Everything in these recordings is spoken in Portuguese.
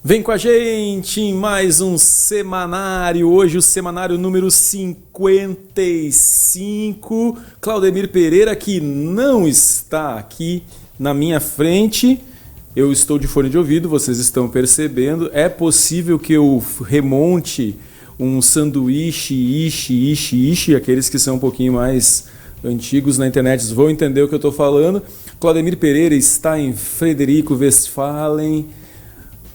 Vem com a gente em mais um semanário, hoje o semanário número 55. Claudemir Pereira, que não está aqui na minha frente. Eu estou de fone de ouvido, vocês estão percebendo. É possível que eu remonte um sanduíche, aqueles que são um pouquinho mais antigos na internet vão entender o que eu estou falando. Claudemir Pereira está em Frederico Westphalen,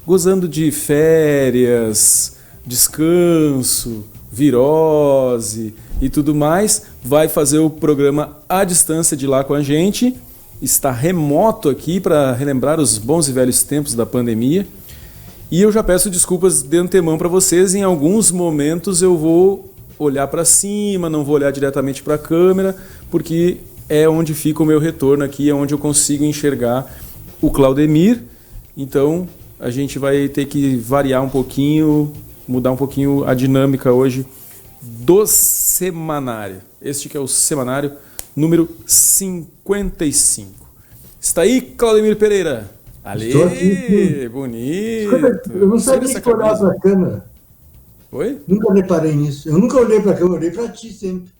gozando de férias, descanso, virose e tudo mais. Vai fazer o programa à distância de lá com a gente. Está remoto aqui para relembrar os bons e velhos tempos da pandemia. E eu já peço desculpas de antemão para vocês. Em alguns momentos eu vou olhar para cima, não vou olhar diretamente para a câmera, porque é onde fica o meu retorno aqui, é onde eu consigo enxergar o Claudemir. Então a gente vai ter que variar um pouquinho, mudar um pouquinho a dinâmica hoje do semanário. Este que é o semanário número 55. Está aí, Claudemir Pereira? Ali, bonito. Eu não sabia que olhava para a câmera. Oi? Nunca reparei nisso. Eu nunca olhei para a câmera, eu olhei para ti sempre.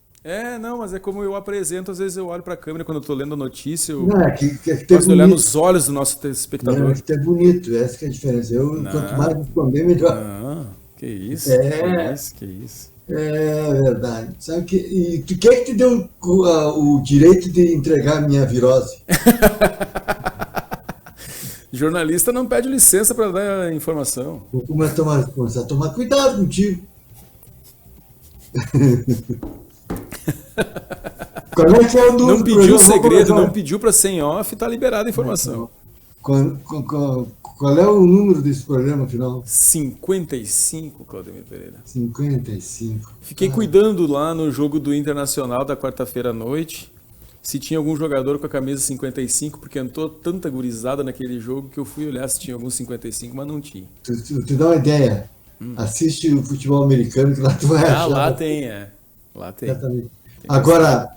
Não, mas é como eu apresento, às vezes eu olho para a câmera quando eu estou lendo a notícia, eu gosto de olhar nos olhos do nosso telespectador. Não, é bonito, essa que é a diferença. Quanto mais responder, melhor. Não, que isso, que isso. É verdade. Sabe que quem é que te deu o direito de entregar a minha virose? Jornalista não pede licença para dar informação. Vou começar a tomar cuidado contigo. Qual é que é o número? Não pediu segredo, não pediu para ser em off, está liberada a informação. Qual é o número desse programa, afinal? 55, Claudemir Pereira. 55. Fiquei cuidando lá no jogo do Internacional da quarta-feira à noite, se tinha algum jogador com a camisa 55, porque entrou tanta gurizada naquele jogo que eu fui olhar se tinha algum 55, mas não tinha. Tu dá uma ideia. Assiste o futebol americano, que lá tu vai achar. Lá tem. Exatamente. Agora,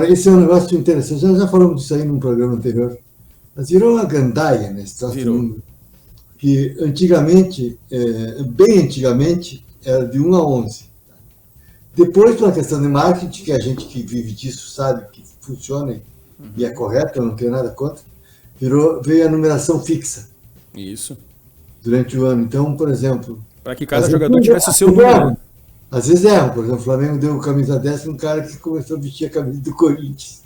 esse é um negócio interessante. Já falamos disso aí num programa anterior. Mas virou uma gandaia nesse troço do mundo. Que antigamente, bem antigamente, era de 1 a 11. Depois, por uma questão de marketing, que a gente que vive disso sabe que funciona e é correto, eu não tenho nada contra, veio a numeração fixa. Isso. Durante o ano. Então, por exemplo... Para que cada jogador tivesse o seu número. Às vezes erram. Por exemplo, o Flamengo deu camisa 10 um cara que começou a vestir a camisa do Corinthians.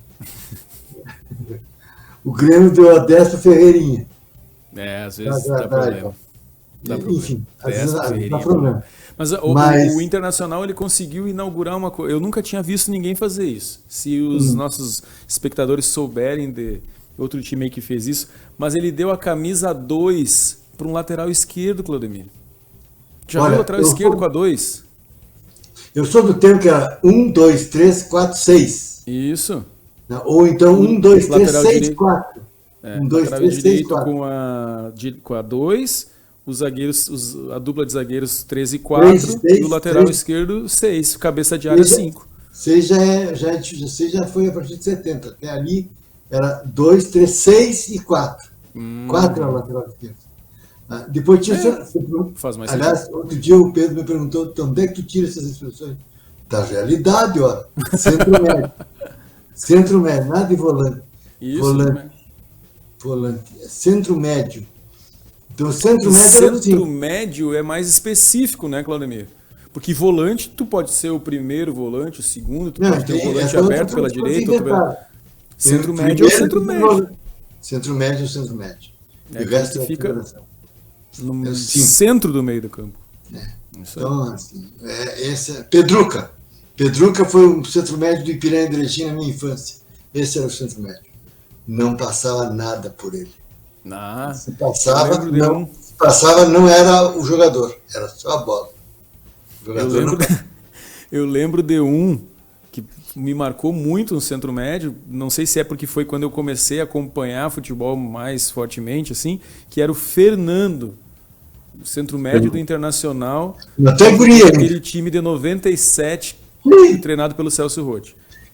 O Grêmio deu a 10 para Ferreirinha. Às vezes dá problema. Enfim, às vezes dá problema. Mas o Internacional ele conseguiu inaugurar uma coisa. Eu nunca tinha visto ninguém fazer isso. Se os nossos espectadores souberem de outro time aí que fez isso, mas ele deu a camisa 2 para um lateral esquerdo, Claudemir. Já viu o lateral esquerdo com a 2? Eu sou do tempo que era 1, 2, 3, 4, 6. Isso. Ou então 1, 2, 3, 6, 4. 1, 2, 3, 6, 4. Com a 2, os zagueiros, a dupla de zagueiros 3 e 4, 3, e o lateral esquerdo 6, cabeça de área 5. 6 já foi a partir de 70. Até ali era 2, 3, 6 e 4. 4 era o lateral esquerdo. Depois tinha. Faz mais aliás, sentido. Outro dia o Pedro me perguntou: onde é que tu tira essas expressões? Da realidade, ó. Centro-médio. Centro-médio, nada de volante. Isso, volante. Centro-médio. Então, centro-médio é mais específico, né, Claudemir? Porque volante, tu pode ser o primeiro volante, o segundo, tu pode ter o volante aberto pela direita. Centro-médio é o centro-médio. Centro-médio é o centro-médio. O resto fica no centro do meio do campo. Então, assim, Pedruca. Pedruca foi um centro-médio do Ipiranga de Erechim na minha infância. Esse era o centro-médio. Não passava nada por ele. Se passava, não era o jogador, era só a bola. Eu lembro de um que me marcou muito no centro-médio, não sei se é porque foi quando eu comecei a acompanhar futebol mais fortemente, assim, que era o Fernando, o centro-médio do Internacional, aquele time de 97, treinado pelo Celso Roth.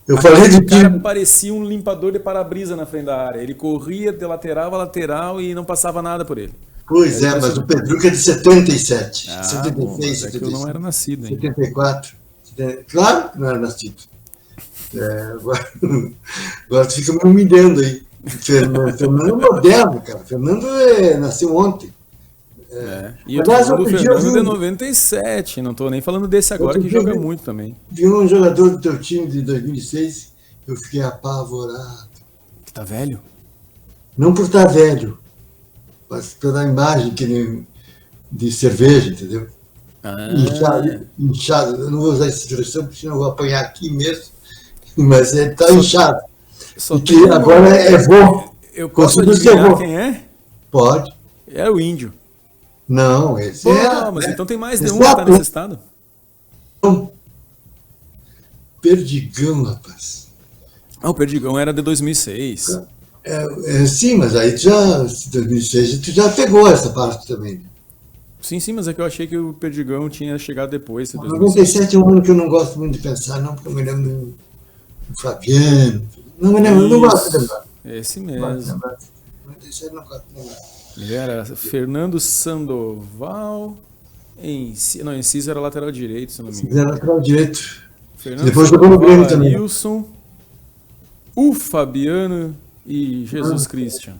Eu falei de cara parecia um limpador de para-brisa na frente da área. Ele corria de lateral a lateral e não passava nada por ele. Pois é, mas o Pedruca é de 77. Ah, 76, bom, mas é 76, que eu não era nascido, hein? 74. Claro que não era nascido. Agora tu fica me humilhando aí. Fernando é moderno, cara. Fernando nasceu ontem. E eu tô falando do Fernando de 97, não tô nem falando desse agora que joga muito também. Vi um jogador do teu time de 2006, eu fiquei apavorado. Que tá velho? Não por estar velho, mas pela imagem que nem de cerveja, entendeu? Inchado. Eu não vou usar essa expressão, porque senão eu vou apanhar aqui mesmo. Mas ele está inchado. E que agora é bom. Eu posso adivinhar quem é? Pode. É o Índio. Não, esse mas então tem mais de um que está nesse estado? Perdigão, rapaz. O Perdigão era de 2006. Sim, mas aí tu já, 2006, tu já pegou essa parte também. Sim, mas é que eu achei que o Perdigão tinha chegado depois. 97 é um ano que eu não gosto muito de pensar, não, porque eu me lembro do Fabiano. Não me lembro, não gosto de lembrar. Esse mesmo. 97 não gosto de lembrar. Ele era Fernando Sandoval. Enciso era lateral direito, se não me engano. Era lateral direito. Fernando Depois jogou no Grêmio também. Wilson, o Fabiano e Jesus Christian.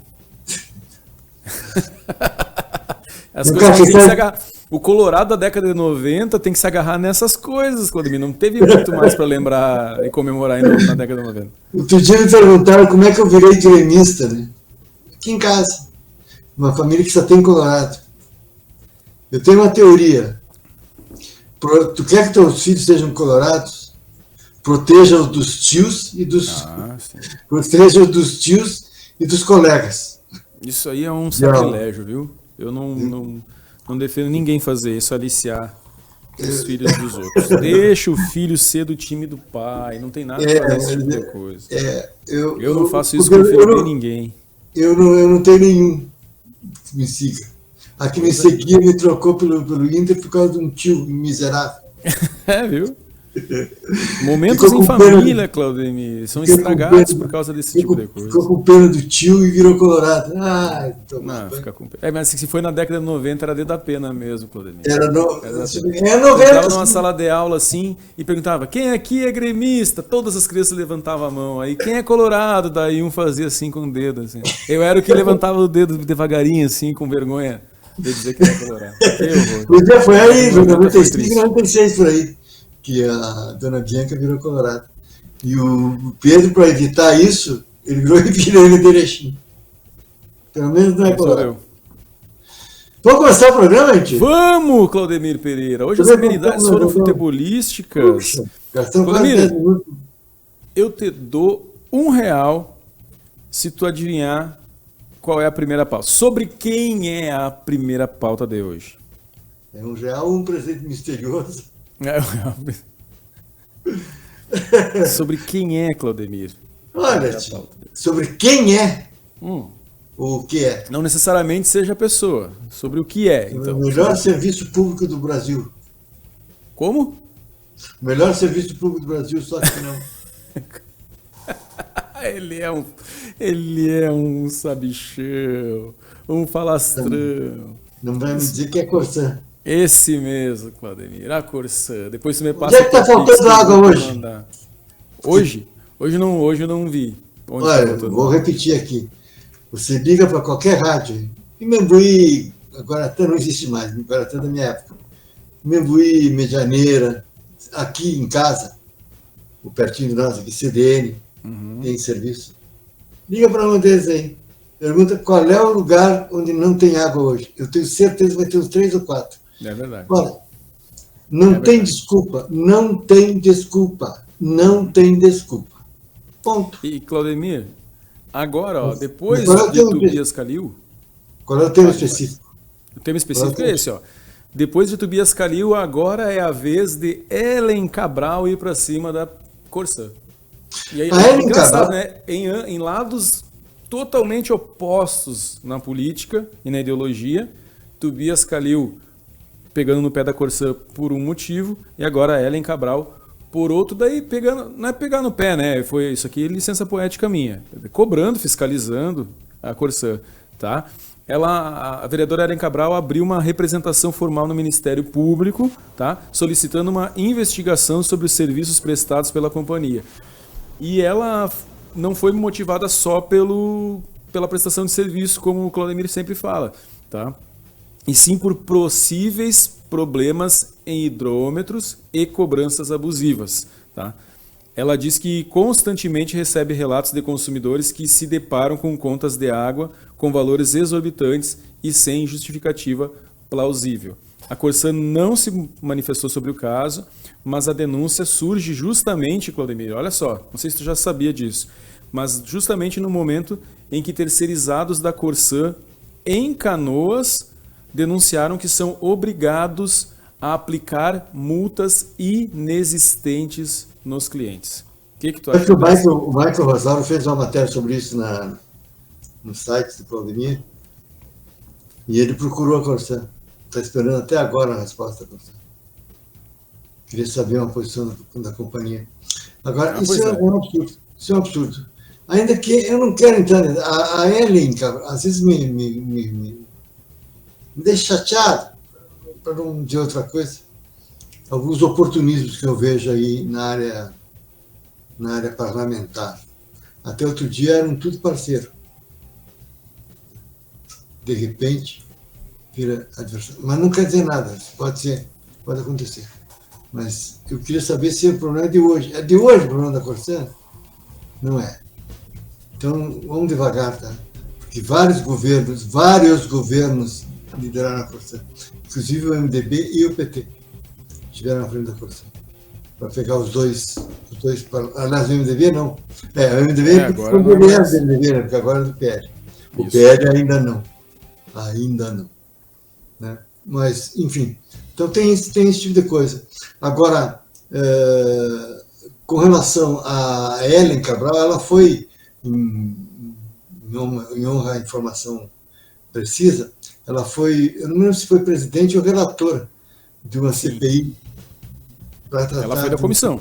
As coisas tem que se agarrar. O Colorado da década de 90 tem que se agarrar nessas coisas, Claudemir. Não teve muito mais para lembrar e comemorar ainda na década de 90. Outro dia me perguntaram como é que eu virei gremista, né? Aqui em casa. Uma família que só tem Colorado. Eu tenho uma teoria. Tu quer que teus filhos sejam colorados? Proteja-os dos tios e dos... Proteja-os dos tios e dos colegas. Isso aí é um sacrilégio, viu? Eu não defendo ninguém fazer isso, aliciar os filhos dos outros. Deixa o filho ser do time do pai, não tem nada a fazer esse tipo de coisa. Eu não faço isso com o filho de ninguém. Eu não tenho nenhum que me siga. A que me seguia me trocou pelo Inter por causa de um tio miserável. Viu? Momentos em família, Claudemir, são estragados por causa desse tipo de coisa. Ficou com pena do tio e virou colorado. Fica com pena. Mas se foi na década de 90 era de dar pena mesmo, Claudemir. Era 90. Eu estava numa sala de aula assim e perguntava: quem aqui é gremista? Todas as crianças levantavam a mão. Aí quem é colorado? Daí um fazia assim com o dedo. Assim. Eu era o que levantava o dedo devagarinho, assim, com vergonha de dizer que era colorado. Pois foi aí, 95, 96 por aí, que a dona Bianca virou colorado. E o Pedro, para evitar isso, ele virou Ipiranga de Erechim. Pelo menos não é colorado. Vamos começar o programa, gente? Vamos, Claudemir Pereira. Hoje as amenidades foram futebolísticas. Claudemir, eu te dou R$1 se tu adivinhar qual é a primeira pauta. Sobre quem é a primeira pauta de hoje? É R$1 ou um presente misterioso? Sobre quem é, Claudemir? Olha, sobre quem é o que é. Não necessariamente seja a pessoa, sobre o que é. Então, o melhor serviço público do Brasil. Como? O melhor serviço público do Brasil, só que não. Ele é um sabichão, um falastrão. Não vai me dizer que é Corsã. Esse mesmo, Claudemir, a Corsã. Depois você me passa. Onde é que tá faltando água hoje? Hoje? Hoje eu não vi. Olha, vou repetir aqui. Você liga para qualquer rádio. Em Membuí, agora até não existe mais, agora até da minha época. Membuí, Medianeira, aqui em casa, o pertinho de nós, aqui, CDN, tem serviço. Liga para um deles aí. Pergunta qual é o lugar onde não tem água hoje. Eu tenho certeza que vai ter uns 3 ou 4. É verdade. Olha, não tem desculpa. Não tem desculpa. Não tem desculpa. Ponto. E, Claudemir, agora, depois de Tobias Calil... Qual é o tema específico? O tema específico é esse, ó. Depois de Tobias Calil, agora é a vez de Ellen Cabral ir para cima da Corsã. E aí, é engraçado, né? Em lados totalmente opostos na política e na ideologia, Tobias Calil pegando no pé da Corsã por um motivo, e agora Ellen Cabral por outro, daí pegando, não é pegar no pé, né? Foi isso aqui, licença poética minha. Cobrando, fiscalizando a Corsã. tá? A vereadora Ellen Cabral abriu uma representação formal no Ministério Público, tá? Solicitando uma investigação sobre os serviços prestados pela companhia. E ela não foi motivada só pela prestação de serviço, como o Claudemir sempre fala, tá? E sim por possíveis problemas em hidrômetros e cobranças abusivas, tá? Ela diz que constantemente recebe relatos de consumidores que se deparam com contas de água com valores exorbitantes e sem justificativa plausível. A Corsan não se manifestou sobre o caso, mas a denúncia surge justamente, Claudemir, olha só, não sei se tu já sabia disso, mas justamente no momento em que terceirizados da Corsan em Canoas denunciaram que são obrigados a aplicar multas inexistentes nos clientes. O que tu acha? O Michael Rosaro fez uma matéria sobre isso no site do Claudemir e ele procurou a Corsan. Está esperando até agora a resposta da Corsan. Queria saber uma posição da companhia. Agora, isso é um absurdo. Isso é um absurdo. Ainda que eu não quero entrar... A Ellen, às vezes me deixa chateado, para não dizer outra coisa. Alguns oportunismos que eu vejo aí na área parlamentar. Até outro dia eram tudo parceiro. De repente, vira adversário. Mas não quer dizer nada, pode acontecer. Mas eu queria saber se o problema é de hoje. É de hoje o problema da Corsan? Não é. Então, vamos devagar, tá? Porque vários governos lideraram a Corsan. Inclusive o MDB e o PT estiveram na frente da Corsan. Para pegar os dois aliás, o MDB não. O MDB agora não é do MDB, né? Porque agora é do PL. O PL ainda não. Ainda não. Né? Mas, enfim. Então tem esse tipo de coisa. Agora, com relação a Ellen Cabral, ela foi, em honra à informação precisa, ela foi, eu não lembro se foi presidente ou relatora de uma CPI para tratar... Ela foi da comissão.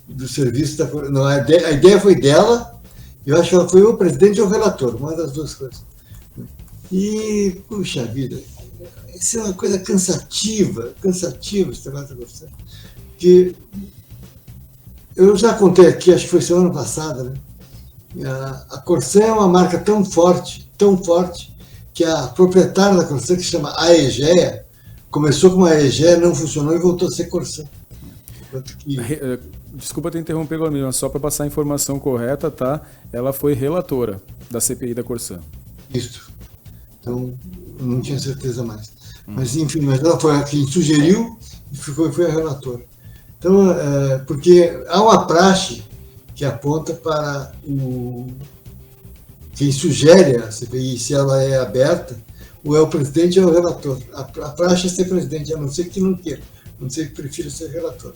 Do serviço da... Não, a ideia foi dela, eu acho que ela foi o presidente ou o relator, uma das duas coisas. E, puxa vida, isso é uma coisa cansativa esse negócio da Corsan. Que eu já contei aqui, acho que foi semana passada, né? A Corsan é uma marca tão forte, que a proprietária da Corsan, que se chama Aegea, começou com a Aegea, não funcionou e voltou a ser Corsan. Desculpa te interromper, Guilherme, mas só para passar a informação correta, tá? Ela foi relatora da CPI da Corsan. Isso. Então, eu não tinha certeza mais. Mas, enfim, ela foi quem sugeriu e foi a relatora. Então, porque há uma praxe que aponta para quem sugere a CPI, se ela é aberta, ou é o presidente ou é o relator. A praxe é ser presidente, a não ser que não queira, a não ser que prefira ser relator.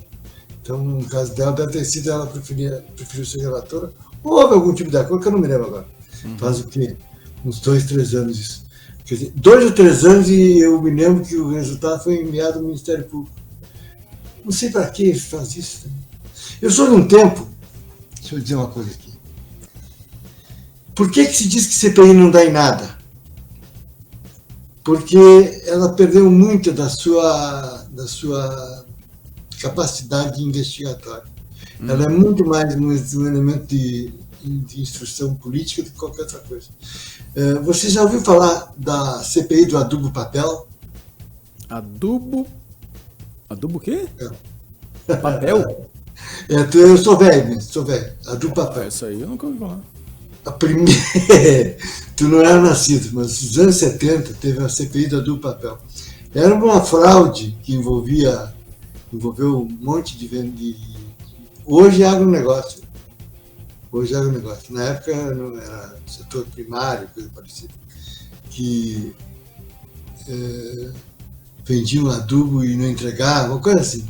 Então, no caso dela, deve ter sido ela preferiu ser relatora, ou houve algum tipo de acordo, que eu não me lembro agora. Faz o quê? Uns 2, 3 anos isso. Quer dizer, 2 ou 3 anos e eu me lembro que o resultado foi enviado ao Ministério Público. Não sei para que faz isso. Eu sou de um tempo, deixa eu dizer uma coisa aqui. Por que se diz que CPI não dá em nada? Porque ela perdeu muito da sua capacidade investigatória. Ela é muito mais um elemento de instrução política do que qualquer outra coisa. Você já ouviu falar da CPI do adubo papel? Adubo? Adubo o quê? Papel? Eu sou velho. Adubo papel. Isso aí eu nunca ouvi falar. A primeira... Tu não era nascido, mas nos anos 70 teve a CPI do adubo papel. Era uma fraude que envolveu um monte de... Hoje é agronegócio. Na época não era setor primário, coisa parecida, que vendiam adubo e não entregavam, uma coisa assim.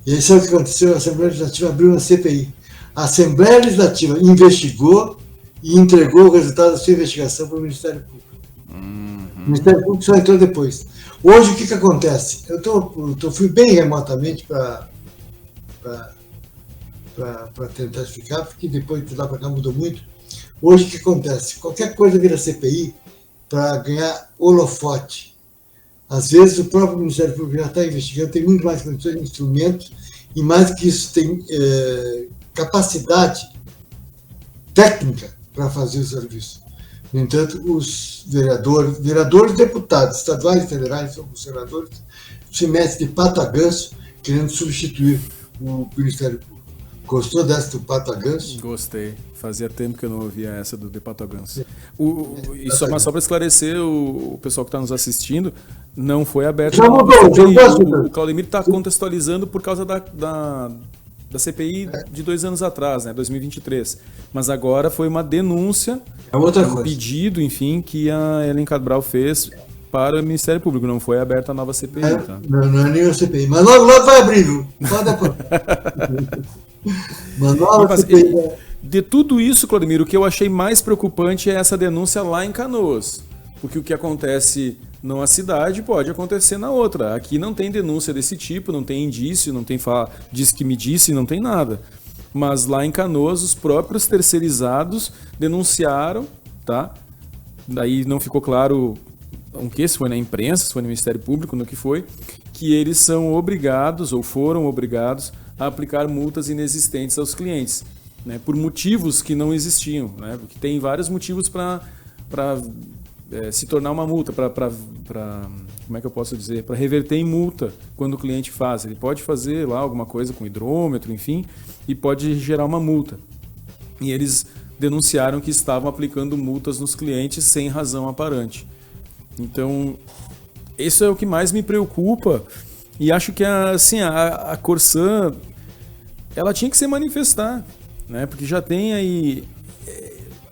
E aí sabe o que aconteceu? A Assembleia Legislativa abriu uma CPI. A Assembleia Legislativa investigou e entregou o resultado da sua investigação para o Ministério Público. O Ministério Público só entrou depois. Hoje o que acontece? Eu fui bem remotamente para tentar explicar, porque depois de lá para cá mudou muito. Hoje o que acontece? Qualquer coisa vira CPI para ganhar holofote. Às vezes o próprio Ministério Público já está investigando, tem muito mais condições de instrumentos, e mais que isso, tem capacidade técnica para fazer o serviço. No entanto, os vereadores e deputados, estaduais e federais, os senadores, se metem de pato a ganso, querendo substituir o Ministério Público. Gostou dessa do pato a ganso? Gostei. Fazia tempo que eu não ouvia essa do de pato a ganso. Mas só para esclarecer o pessoal que está nos assistindo, não foi aberto. Já mudou, o Claudemir está contextualizando por causa da CPI de 2 anos atrás, né, 2023. Mas agora foi uma denúncia, um pedido, enfim, que a Helen Cabral fez para o Ministério Público. Não foi aberta a nova CPI. Tá? Não é nem a CPI, mas logo vai abrir, viu? De tudo isso, Claudemir, o que eu achei mais preocupante é essa denúncia lá em Canoas. Porque o que acontece numa cidade pode acontecer na outra. Aqui não tem denúncia desse tipo, não tem indício, não tem diz que me disse, não tem nada. Mas lá em Canoas, os próprios terceirizados denunciaram, tá? Daí não ficou claro o que, se foi na imprensa, se foi no Ministério Público, no que foi, que eles são obrigados, ou foram obrigados, a aplicar multas inexistentes aos clientes, né? Por motivos que não existiam, né? Porque tem vários motivos para se tornar uma multa, como é que eu posso dizer? Para reverter em multa quando o cliente faz. Ele pode fazer lá alguma coisa com hidrômetro, enfim, e pode gerar uma multa. E eles denunciaram que estavam aplicando multas nos clientes sem razão aparente. Então, isso é o que mais me preocupa, e acho que a Corsan, ela tinha que se manifestar, né? Porque já tem aí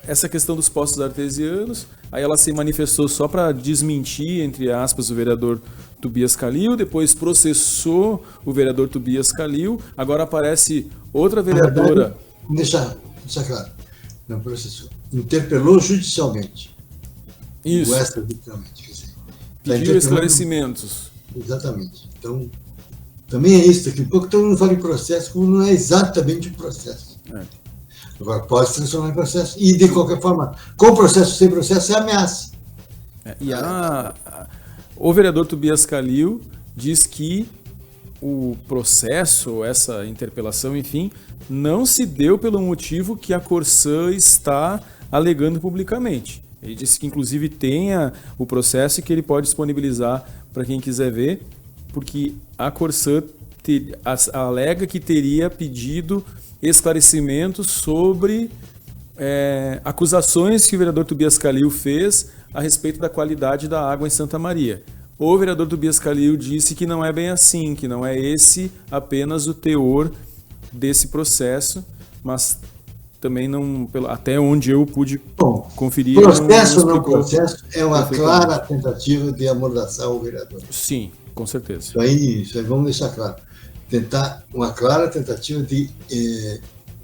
essa questão dos postos artesianos. Aí ela se manifestou só para desmentir, entre aspas, o vereador Tobias Calil, depois processou o vereador Tobias Calil, agora aparece outra vereadora... Deixa claro, não processou, interpelou judicialmente. Isso. Extrajudicialmente, quer dizer. Pediu esclarecimentos. Exatamente. Então, também é isso, daqui a pouco todo mundo fala em processo, como não é exatamente um processo. Agora, pode se transformar em processo. E, de qualquer forma, com processo ou sem processo, é ameaça. O vereador Tobias Calil diz que o processo, essa interpelação, enfim, não se deu pelo motivo que a Corsan está alegando publicamente. Ele disse que, inclusive, tenha o processo e que ele pode disponibilizar para quem quiser ver, porque a Corsan alega que teria pedido esclarecimentos sobre acusações que o vereador Tobias Calil fez a respeito da qualidade da água em Santa Maria. O vereador Tobias Calil disse que não é bem assim, que não é esse apenas o teor desse processo, mas também não, até onde eu pude conferir... Processo ou não processo é uma clara tentativa de amordaçar o vereador. Sim, com certeza. Isso aí vamos deixar claro. Uma clara tentativa de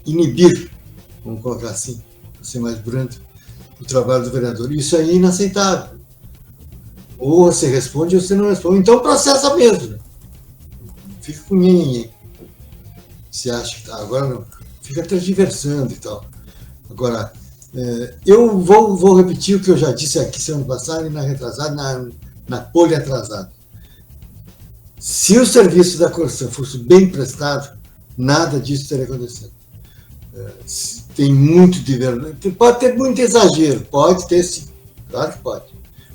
inibir, vamos colocar assim, para ser mais brando, o trabalho do vereador. Isso aí é inaceitável. Ou você responde ou você não responde. Então processa mesmo. Né? Fica com ninguém. Você acha que tá, agora não. Fica tergiversando e tal. Agora, eu vou repetir o que eu já disse aqui semana passada e na retrasada, na polha atrasada. Se o serviço da Corsan fosse bem prestado, nada disso teria acontecido. Tem muito de verdade. Pode ter muito exagero, pode ter sim, claro que pode.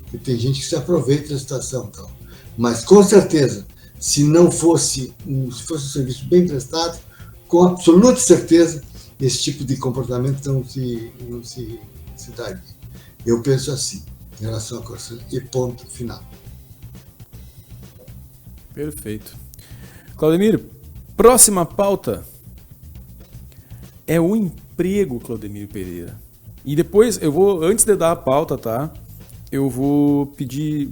Porque tem gente que se aproveita da situação. Então. Mas, com certeza, se fosse um serviço bem prestado, com absoluta certeza, esse tipo de comportamento não se daria. Eu penso assim, em relação à Corsan, e ponto final. Perfeito. Claudemir, próxima pauta é o emprego, Claudemir Pereira. E depois, antes de dar a pauta, tá? Eu vou pedir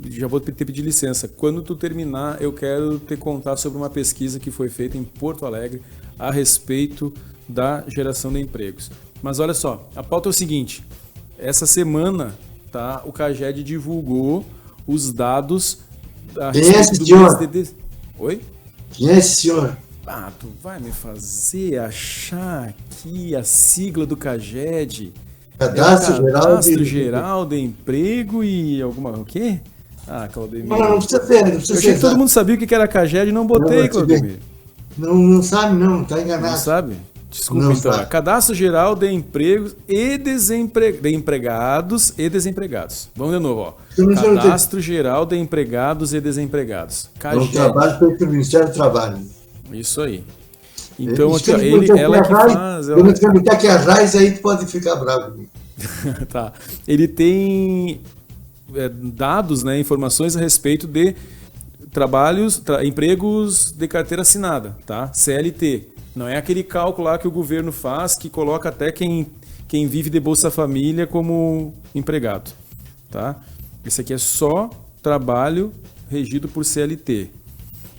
licença. Quando tu terminar, eu quero te contar sobre uma pesquisa que foi feita em Porto Alegre a respeito da geração de empregos. Mas olha só, a pauta é o seguinte: essa semana, tá, o CAGED divulgou os dados a respeito do mês de... Oi? Quem é esse senhor? Tu vai me fazer achar aqui a sigla do CAGED. Cadastro Geral de Emprego e alguma... O quê? Claudemir. Não precisa ser. Eu achei que todo mundo sabia o que era CAGED e não botei, Claudemir. Não sabe, não. Está enganado. Não sabe? Desculpa, não, então. Cadastro Geral de Empregos e de Empregados e Desempregados. Vamos de novo, ó. Cadastro Geral de Empregados e Desempregados. CAGED. É um trabalho feito pelo Ministério do Trabalho. Isso aí. Então, aqui, ó, ela que faz... Quando você me que a RAIS, aí tu pode ficar bravo. Tá. Ele tem dados, né, informações a respeito de empregos de carteira assinada, tá? CLT. Não é aquele cálculo lá que o governo faz que coloca até quem vive de Bolsa Família como empregado, tá? Esse aqui é só trabalho regido por CLT.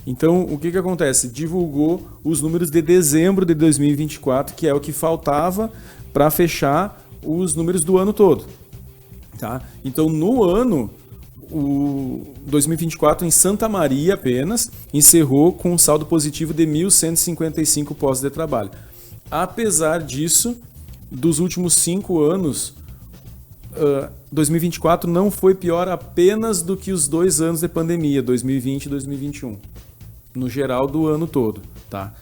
Então, o que acontece? Divulgou os números de dezembro de 2024, que é o que faltava para fechar os números do ano todo, tá? Então, no ano, o 2024 em Santa Maria apenas encerrou com um saldo positivo de 1.155 postos de trabalho. Apesar disso, dos últimos 5 anos, 2024 não foi pior apenas do que os 2 anos de pandemia, 2020 e 2021, no geral do ano todo, tá?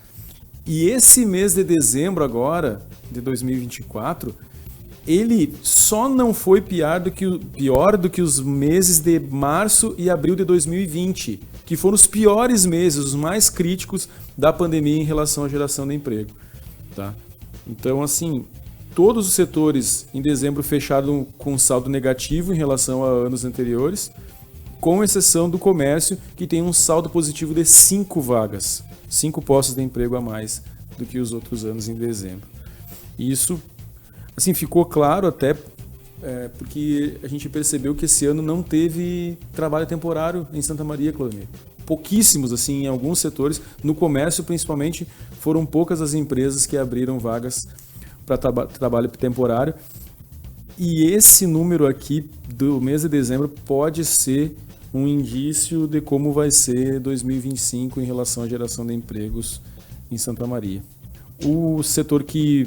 E esse mês de dezembro agora, de 2024, ele só não foi pior do que os meses de março e abril de 2020, que foram os piores meses, os mais críticos da pandemia em relação à geração de emprego, tá? Então, assim, todos os setores em dezembro fecharam com saldo negativo em relação a anos anteriores, com exceção do comércio, que tem um saldo positivo de 5 vagas, 5 postos de emprego a mais do que os outros anos em dezembro. E isso, assim, ficou claro até porque a gente percebeu que esse ano não teve trabalho temporário em Santa Maria, Claudemir. Pouquíssimos, assim, em alguns setores. No comércio, principalmente, foram poucas as empresas que abriram vagas para trabalho temporário. E esse número aqui do mês de dezembro pode ser um indício de como vai ser 2025 em relação à geração de empregos em Santa Maria. O setor que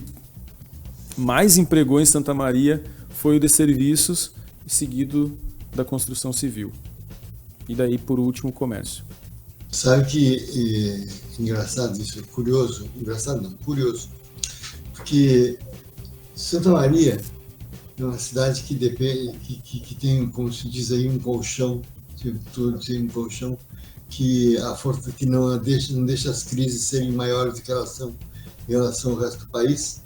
mais empregou em Santa Maria foi o de serviços, seguido da construção civil. E daí, por último, o comércio. Sabe que engraçado isso, é curioso. Engraçado não, curioso. Porque Santa Maria é uma cidade que depende, que tem, como se diz aí, um colchão, um colchão que a força que não deixa as crises serem maiores do que elas são em relação ao resto do país,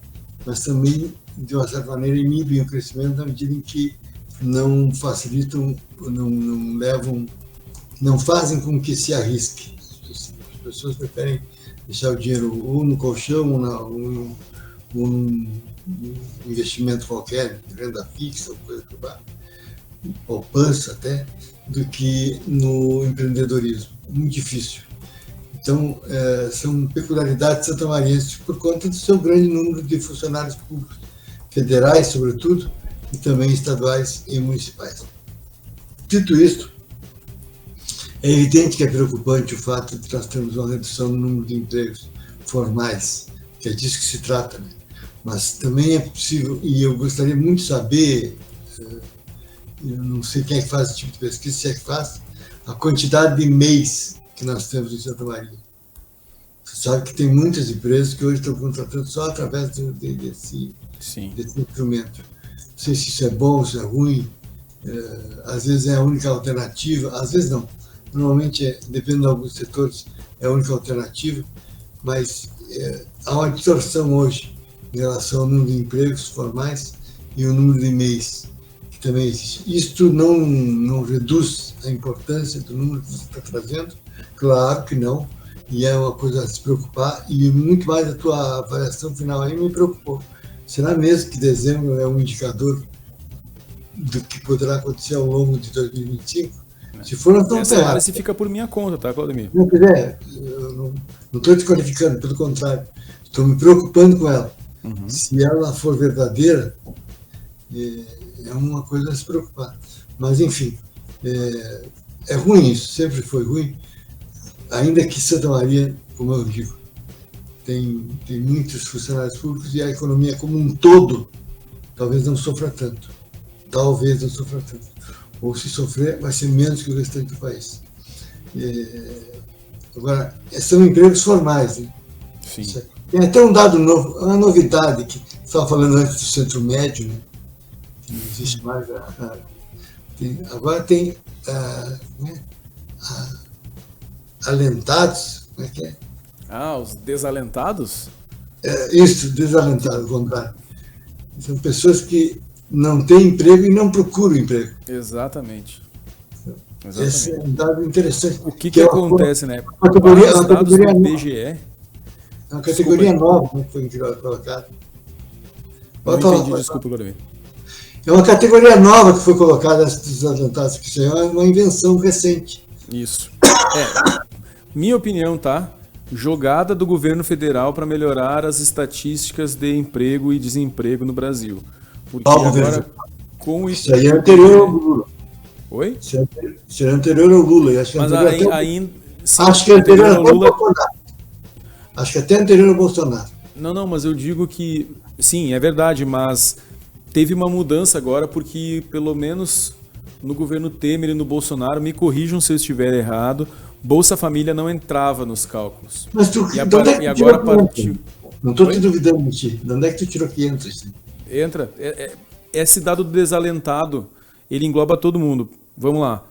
mas também, de uma certa maneira, inibem o crescimento na medida em que não facilitam, não levam, não fazem com que se arrisque. As pessoas preferem deixar o dinheiro ou no colchão ou num investimento qualquer, renda fixa, ou coisa que vá, poupança até, do que no empreendedorismo. Muito difícil. Então, são peculiaridades santamarienses por conta do seu grande número de funcionários públicos, federais, sobretudo, e também estaduais e municipais. Dito isto, é evidente que é preocupante o fato de que nós temos uma redução no número de empregos formais, que é disso que se trata, né? Mas também é possível, e eu gostaria muito de saber, eu não sei quem é que faz esse tipo de pesquisa, se é que faz, a quantidade de MEIs que nós temos em Santa Maria. Você sabe que tem muitas empresas que hoje estão contratando só através desse instrumento. Não sei se isso é bom, se é ruim, às vezes é a única alternativa, às vezes não. Normalmente, dependendo de alguns setores, é a única alternativa, mas há uma distorção hoje em relação ao número de empregos formais e o número de MEIs, que também existe. Isto não reduz a importância do número que você está trazendo, claro que não, e é uma coisa a se preocupar, e muito mais a tua avaliação final aí me preocupou. Será mesmo que dezembro é um indicador do que poderá acontecer ao longo de 2025? Se for, não estão essa análise fica por minha conta, tá, Claudemir? Não, eu não estou desqualificando, pelo contrário, estou me preocupando com ela. Uhum. Se ela for verdadeira, é uma coisa a se preocupar. Mas, enfim, é ruim isso, sempre foi ruim, ainda que Santa Maria, como eu digo, tem muitos funcionários públicos e a economia como um todo talvez não sofra tanto. Talvez não sofra tanto. Ou se sofrer, vai ser menos que o restante do país. Agora, são empregos formais, né? Sim. Tem até um dado novo, uma novidade que estava falando antes do centro médio, né? Que não existe mais. Agora tem alentados, como é que é? Os desalentados? Isso, desalentados, ao contrário. São pessoas que não têm emprego e não procuram emprego. Exatamente. Esse é um dado interessante. O que acontece, né? Os dados do IBGE... É uma categoria nova, né, que foi colocada. Não entendi, desculpa, Claudemir. É uma categoria nova que foi colocada dos desalentados, que isso é uma invenção recente. Isso. Minha opinião, tá? Jogada do governo federal para melhorar as estatísticas de emprego e desemprego no Brasil. Porque agora, com isso aí é anterior ao Lula. Oi? Isso é anterior ao Lula. Acho que mas acho que é anterior ao Lula. Acho que até anterior ao Bolsonaro. Não, mas eu digo que, sim, é verdade, mas teve uma mudança agora porque, pelo menos no governo Temer e no Bolsonaro, me corrijam se eu estiver errado, Bolsa Família não entrava nos cálculos. Mas tu, e agora partiu. Não estou te duvidando de ti. De onde é que tu tirou que entra? Assim? Entra. Esse dado do desalentado, ele engloba todo mundo. Vamos lá.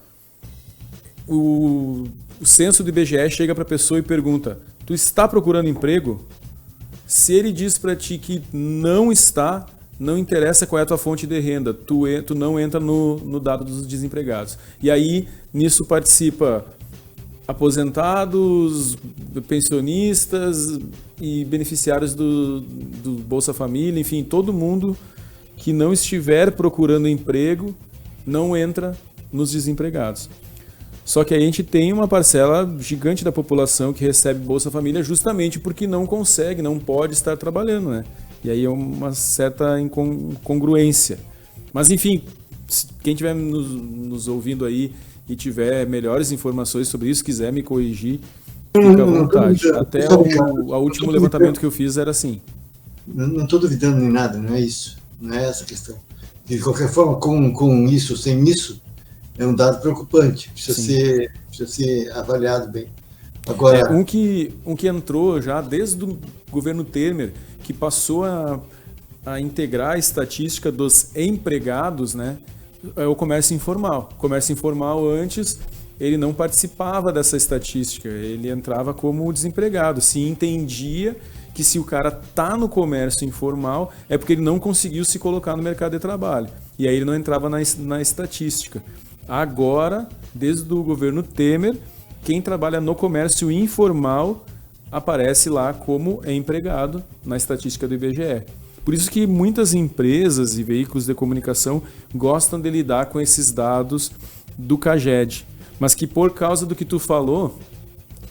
O censo do IBGE chega para a pessoa e pergunta: tu está procurando emprego? Se ele diz para ti que não está, não interessa qual é a tua fonte de renda, tu não entra no dado dos desempregados. E aí, nisso participa aposentados, pensionistas e beneficiários do Bolsa Família, enfim, todo mundo que não estiver procurando emprego não entra nos desempregados. Só que a gente tem uma parcela gigante da população que recebe Bolsa Família justamente porque não consegue, não pode estar trabalhando, né? E aí é uma certa incongruência. Mas enfim, quem estiver nos ouvindo aí e tiver melhores informações sobre isso, quiser me corrigir, fica à vontade. Até o último levantamento que eu fiz era assim. Não estou duvidando nem nada, não é isso. Não é essa a questão. De qualquer forma, com isso ou sem isso, é um dado preocupante. Precisa ser avaliado bem. Agora, um que entrou já desde o governo Temer, que passou a integrar a estatística dos empregados, né, é o comércio informal. O comércio informal, antes, ele não participava dessa estatística, ele entrava como desempregado. Se entendia que se o cara está no comércio informal, é porque ele não conseguiu se colocar no mercado de trabalho. E aí ele não entrava na estatística. Agora, desde o governo Temer, quem trabalha no comércio informal aparece lá como empregado na estatística do IBGE. Por isso que muitas empresas e veículos de comunicação gostam de lidar com esses dados do CAGED, mas que por causa do que tu falou,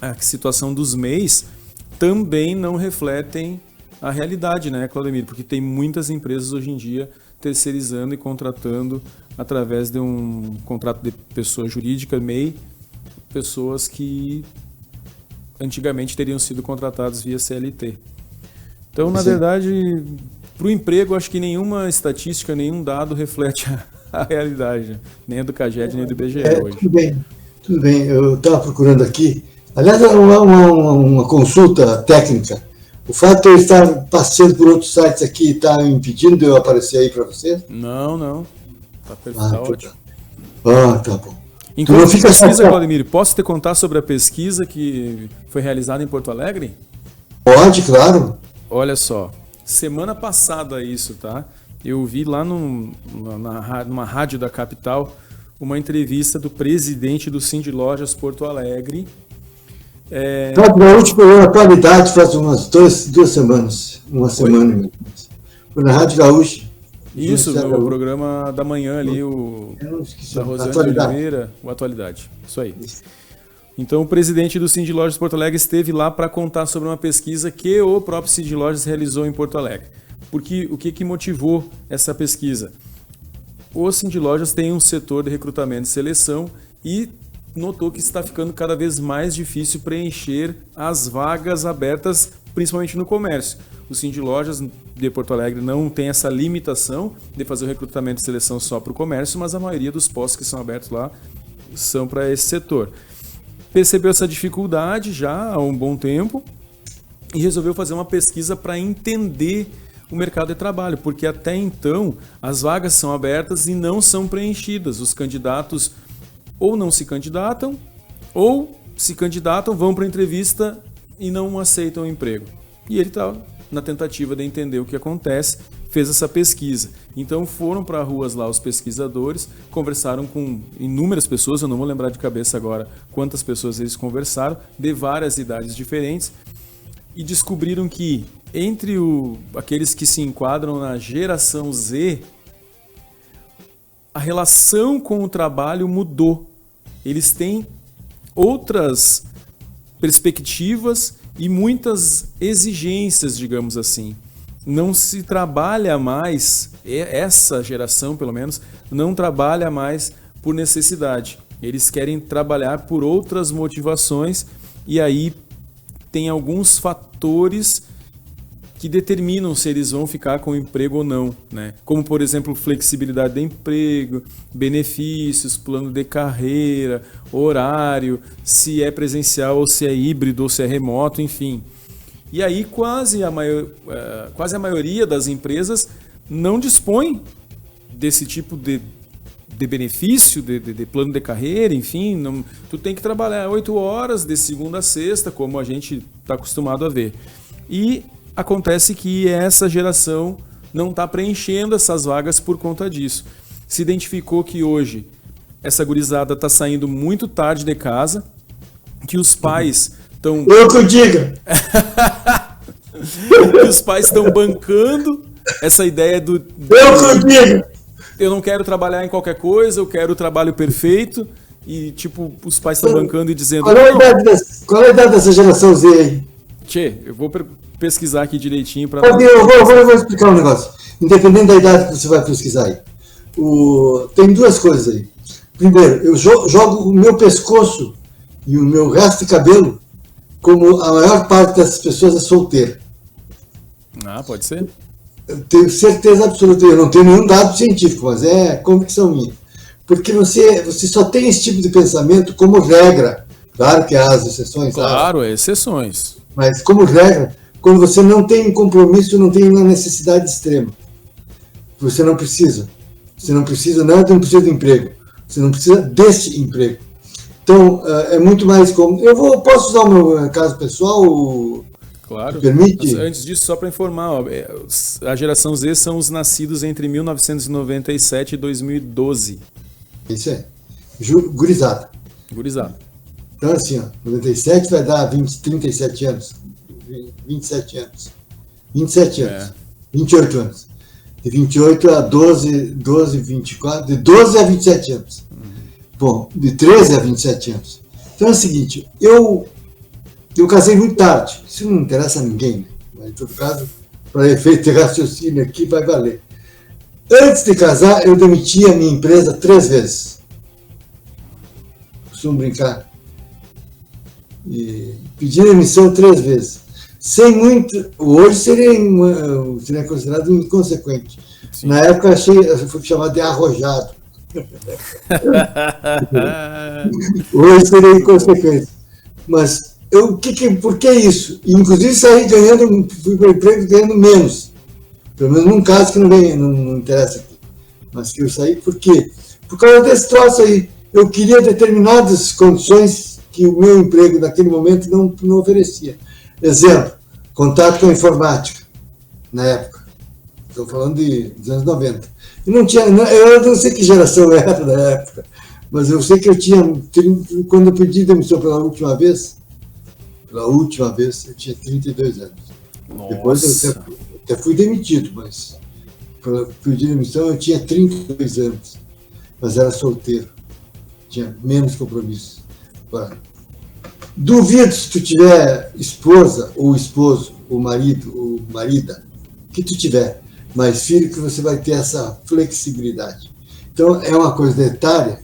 a situação dos MEIs também não refletem a realidade, né, Claudemir? Porque tem muitas empresas hoje em dia terceirizando e contratando através de um contrato de pessoa jurídica, MEI, pessoas que antigamente teriam sido contratadas via CLT. Então, na verdade, para o emprego, acho que nenhuma estatística, nenhum dado reflete a realidade, nem a do CAGED, nem a do IBGE hoje. Tudo bem. Eu estava procurando aqui. Aliás, uma consulta técnica. O fato de eu estar passando por outros sites aqui está impedindo de eu aparecer aí para você? Não. Tá perfeito, tá ótimo. Tá bom. Enquanto fica pesquisa, Claudemir, posso te contar sobre a pesquisa que foi realizada em Porto Alegre? Pode, claro. Olha só, semana passada isso, tá? Eu vi lá numa rádio da capital uma entrevista do presidente do Cindy Lojas Porto Alegre. Na última atualidade faz umas duas semanas, uma semana mesmo. Foi na Rádio Gaúcha. Isso, no programa da manhã ali, da Rosane Oliveira, o Atualidade. Isso aí. Então, o presidente do Cindy Lojas Porto Alegre esteve lá para contar sobre uma pesquisa que o próprio Cindy Lojas realizou em Porto Alegre. Porque o que motivou essa pesquisa? O Cindy Lojas tem um setor de recrutamento e seleção e notou que está ficando cada vez mais difícil preencher as vagas abertas, principalmente no comércio. O Cindy Lojas, de Porto Alegre não tem essa limitação de fazer o recrutamento e seleção só para o comércio, mas a maioria dos postos que são abertos lá são para esse setor. Percebeu essa dificuldade já há um bom tempo e resolveu fazer uma pesquisa para entender o mercado de trabalho, porque até então as vagas são abertas e não são preenchidas. Os candidatos ou não se candidatam, ou se candidatam, vão para a entrevista e não aceitam o emprego. E ele está na tentativa de entender o que acontece, fez essa pesquisa. Então foram para ruas lá os pesquisadores, conversaram com inúmeras pessoas, eu não vou lembrar de cabeça agora quantas pessoas eles conversaram, de várias idades diferentes, e descobriram que entre aqueles que se enquadram na geração Z, a relação com o trabalho mudou. Eles têm outras perspectivas e muitas exigências, digamos assim. Não se trabalha mais, essa geração pelo menos, não trabalha mais por necessidade. Eles querem trabalhar por outras motivações e aí tem alguns fatores que determinam se eles vão ficar com o emprego ou não, né? Como, por exemplo, flexibilidade de emprego, benefícios, plano de carreira, horário, se é presencial ou se é híbrido ou se é remoto, enfim. E aí quase a maioria das empresas não dispõe desse tipo de benefício, de plano de carreira, enfim. Não, tu tem que trabalhar 8 horas de segunda a sexta, como a gente está acostumado a ver. E acontece que essa geração não está preenchendo essas vagas por conta disso. Se identificou que hoje essa gurizada está saindo muito tarde de casa, que os pais estão... Eu que diga! Que os pais estão bancando essa ideia do... Eu que diga! Eu não quero trabalhar em qualquer coisa, eu quero o trabalho perfeito. E, tipo, os pais estão bancando e dizendo... Qual é a idade dessa geração Z aí? Tchê, eu vou pesquisar aqui direitinho para... Eu vou explicar um negócio. Independente da idade que você vai pesquisar aí. Tem duas coisas aí. Primeiro, eu jogo o meu pescoço e o meu resto de cabelo como a maior parte dessas pessoas é solteira. Ah, pode ser? Eu tenho certeza absoluta, eu não tenho nenhum dado científico, mas é convicção minha. Porque você só tem esse tipo de pensamento como regra. Claro que há as exceções. Claro, é exceções. Mas como regra, quando você não tem compromisso, não tem uma necessidade extrema. Você não precisa. Você não precisa nada, não precisa de emprego. Você não precisa desse emprego. Então, é muito mais como... Posso usar o meu caso pessoal? Claro. Permite? Antes disso, só para informar, ó, a geração Z são os nascidos entre 1997 e 2012. Isso é. Gurizada. Gurizada. Então, assim, ó, 97 vai dar 37 anos. 27 anos. 27 anos. 28 anos. De 28 a 12, 24, de 12 a 27 anos. Bom, de 13 a 27 anos. Então é o seguinte, eu casei muito tarde. Isso não interessa a ninguém, né? Mas, em todo caso, para efeito de raciocínio aqui, vai valer. Antes de casar, eu demiti a minha empresa 3 vezes. Costumo brincar. E pedi demissão 3 vezes. Sem muito... Hoje seria considerado inconsequente. Sim. Na época eu fui chamado de arrojado. Hoje seria inconsequente. Mas por que isso? Inclusive saí fui para o emprego ganhando menos. Pelo menos num caso que não interessa aqui. Mas que eu saí por quê? Por causa desse troço aí. Eu queria determinadas condições que o meu emprego naquele momento não oferecia. Exemplo, contato com a informática, na época. Estou falando dos anos 90. Eu não sei que geração era na época, mas eu sei que eu tinha, quando eu pedi demissão pela última vez, eu tinha 32 anos. Nossa. Depois eu até fui demitido, mas para pedir demissão eu tinha 32 anos, mas era solteiro, tinha menos compromisso. Agora, duvido se tu tiver esposa ou esposo, ou marido ou marida, que tu tiver mais filho, que você vai ter essa flexibilidade. Então, é uma coisa etária,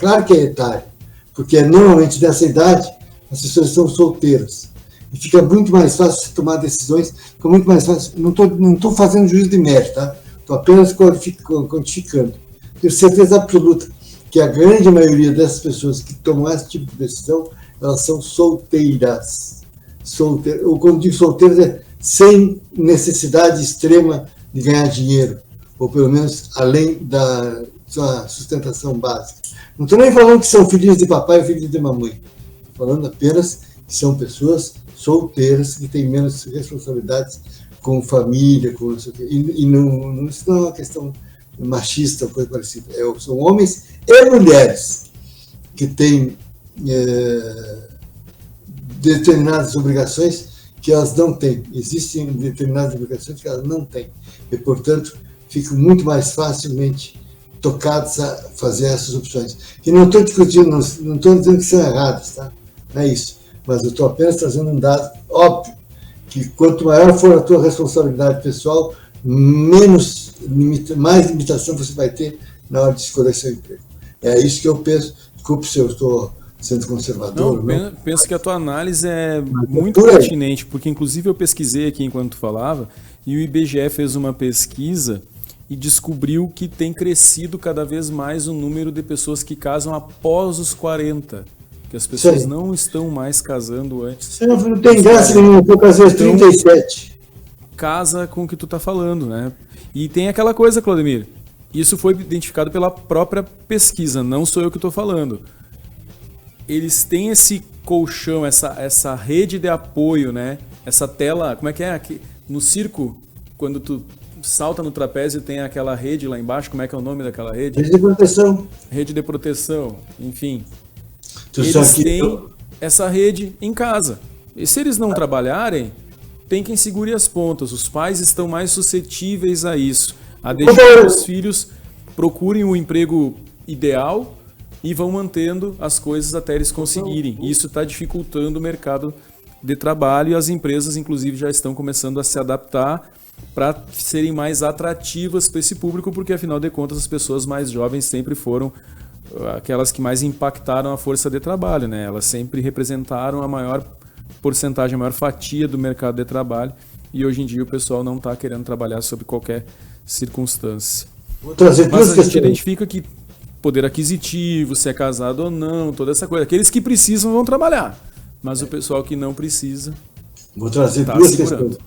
claro que é etária, porque normalmente nessa idade as pessoas estão solteiras. E fica muito mais fácil você tomar decisões, fica muito mais fácil. Não estou fazendo juízo de mérito, tá? Estou apenas quantificando. Tenho certeza absoluta que a grande maioria dessas pessoas que tomam esse tipo de decisão, elas são solteiras. Ou quando digo solteiras, é sem necessidade extrema de ganhar dinheiro, ou pelo menos além da sua sustentação básica. Não estou nem falando que são filhos de papai ou filhos de mamãe. Estou falando apenas que são pessoas solteiras que têm menos responsabilidades com família, com não sei o quê. E não, isso não é uma questão machista ou coisa parecida. São homens e mulheres que têm determinadas obrigações que elas não têm. Existem determinadas obrigações que elas não têm. E, portanto, ficam muito mais facilmente tocados a fazer essas opções. E não estou discutindo, não estou dizendo que são erradas, tá? Não é isso. Mas eu estou apenas trazendo um dado óbvio, que quanto maior for a tua responsabilidade pessoal, mais limitação você vai ter na hora de escolher seu emprego. É isso que eu penso. Desculpe se eu estou sendo conservador. Não, penso que a tua análise é muito pertinente, porque inclusive eu pesquisei aqui enquanto tu falava, e o IBGE fez uma pesquisa e descobriu que tem crescido cada vez mais o número de pessoas que casam após os 40. Que as pessoas não estão mais casando antes. Não tem graça nenhuma, eu casei aos 37. Casa com o que tu tá falando, né? E tem aquela coisa, Claudemir, isso foi identificado pela própria pesquisa, não sou eu que estou falando. Eles têm esse colchão, essa rede de apoio, né? Essa tela, como é que é? Aqui, no circo, quando tu salta no trapézio, tem aquela rede lá embaixo, como é que é o nome daquela rede? Rede de proteção. Rede de proteção, enfim. Eles têm essa rede em casa. E se eles não trabalharem, tem quem segure as pontas. Os pais estão mais suscetíveis a isso, a deixar que os filhos procurem o emprego ideal e vão mantendo as coisas até eles conseguirem. Isso está dificultando o mercado de trabalho e as empresas, inclusive, já estão começando a se adaptar para serem mais atrativas para esse público, porque, afinal de contas, as pessoas mais jovens sempre foram aquelas que mais impactaram a força de trabalho, né? Elas sempre representaram a maior porcentagem, a maior fatia do mercado de trabalho, e hoje em dia o pessoal não está querendo trabalhar sob qualquer circunstância. Mas a gente identifica que poder aquisitivo, se é casado ou não, toda essa coisa. Aqueles que precisam vão trabalhar, mas o pessoal que não precisa. Vou trazer duas questões.